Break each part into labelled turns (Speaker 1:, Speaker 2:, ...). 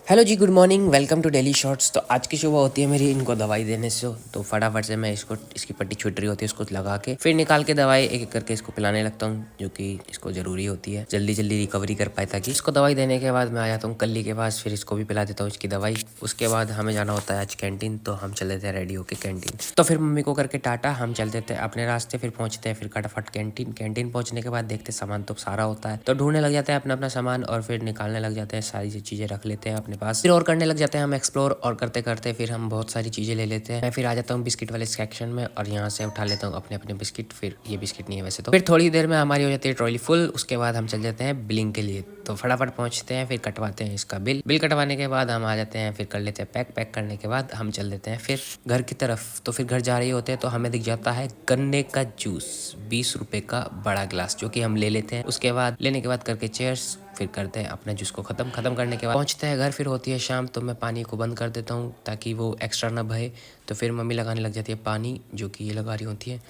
Speaker 1: Hello ji, good morning, welcome to daily shorts. तो आज की सुबह होती है मेरी इनको दवाई देने से, तो फटाफट से मैं इसको इसकी पट्टी छूट रही होती है उसको लगा के फिर निकाल के दवाई एक एक करके इसको पिलाने लगता हूँ, जो कि इसको ज़रूरी होती है जल्दी जल्दी रिकवरी कर पाए। ताकि इसको दवाई देने के बाद मैं आ जाता हूँ कल्ली के पास, फिर इसको भी पिला देता हूँ इसकी दवाई। उसके बाद हमें जाना होता है आज कैंटीन, तो हम चल देते हैं रेडी होके कैंटीन। तो फिर मम्मी को करके टाटा, हम चल देते हैं अपने रास्ते, फिर पहुँचते हैं फिर फटाफट कैंटीन। कैंटीन पहुँचने के बाद देखते सामान तो सारा होता है, तो ढूंढने लग जाते हैं अपना अपना सामान और फिर निकालने लग जाते हैं, सारी चीज़ें रख लेते हैं अपने पास, फिर और करने लग जाते हैं हम एक्सप्लोर। और करते करते फिर हम बहुत सारी चीज़ें ले लेते हैं। मैं फिर आ जाता हूँ बिस्किट वाले सेक्शन में और यहाँ से उठा लेता हूँ अपने अपने बिस्किट। फिर ये बिस्किट नहीं है वैसे तो। फिर थोड़ी देर में हमारी हो जाती है ट्रॉली फुल। उसके बाद हम चल जाते हैं बिलिंग के लिए, तो फटाफट पहुँचते हैं, फिर कटवाते हैं इसका बिल कटवाने के बाद हम आ जाते हैं, फिर कर लेते हैं पैक करने के बाद हम चल देते हैं फिर घर की तरफ। तो फिर घर जा रही होते हैं तो हमें दिख जाता है गन्ने का जूस 20 रुपए का बड़ा गिलास, जो कि हम ले लेते हैं। उसके बाद लेने के बाद करके चेयर्स, फिर करते हैं अपने जूस को खत्म करने के बाद पहुंचते हैं घर। फिर होती है शाम, तो मैं पानी को बंद कर देता हूँ ताकि वो एक्स्ट्रा ना बहे। तो फिर मम्मी लगाने लग जाती है पानी, जो कि ये लगा रही होती है,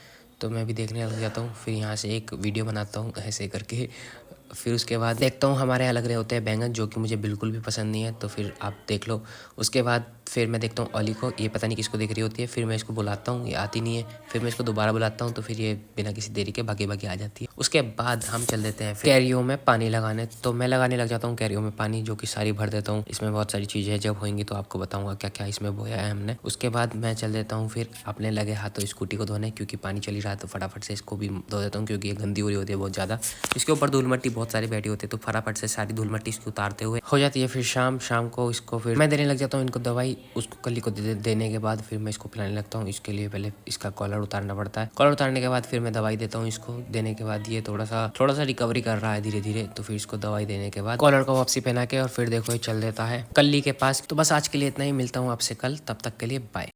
Speaker 1: तो मैं भी देखने लग जाता हूँ। फिर यहाँ से एक वीडियो बनाता हूँ ऐसे करके। फिर उसके बाद देखता हूँ हमारे यहाँ लग रहे होते हैं बैंगन, जो कि मुझे बिल्कुल भी पसंद नहीं है, तो फिर आप देख लो। उसके बाद फिर मैं देखता हूँ ओली को, ये पता नहीं किसको देख रही होती है। फिर मैं इसको बुलाता हूँ, ये आती नहीं है। फिर मैं इसको दोबारा बुलाता हूँ, तो फिर ये बिना किसी देरी के भागे भागे आ जाती है। उसके बाद हम चल देते हैं फिर कैरियो में पानी लगाने। तो मैं लगाने लग जाता हूँ कैरियो में पानी, जो कि सारी भर देता हूँ। इसमें बहुत सारी चीज़ें हैं, जब होंगी तो आपको बताऊँगा क्या क्या इसमें बोया है हमने। उसके बाद मैं चल देता हूँ फिर अपने लगे हाथों स्कूटी को धोने, क्योंकि पानी चल ही रहा है, तो फटाफट से इसको भी धो देता हूँ, क्योंकि ये गंदी हो रही होती है बहुत ज़्यादा। इसके ऊपर धूल मट्टी बहुत सारी बैठी होती है, तो फटाफट से सारी धूल मट्टी इसको उतारते हुए हो जाती है। फिर शाम को इसको फिर मैं देने लग जाता हूँ इनको दवाई। उसको कली को देने के बाद फिर मैं इसको पिलाने लगता हूँ। इसके लिए पहले इसका कॉलर उतारना पड़ता है। कॉलर उतारने के बाद फिर मैं दवाई देता हूँ इसको। देने के बाद ये थोड़ा सा रिकवरी कर रहा है धीरे धीरे, तो फिर इसको दवाई देने के बाद कॉलर को वापसी पहना के और फिर देखो ये चल देता है कल्ली के पास। तो बस आज के लिए इतना ही, मिलता हूँ आपसे कल, तब तक के लिए बाय।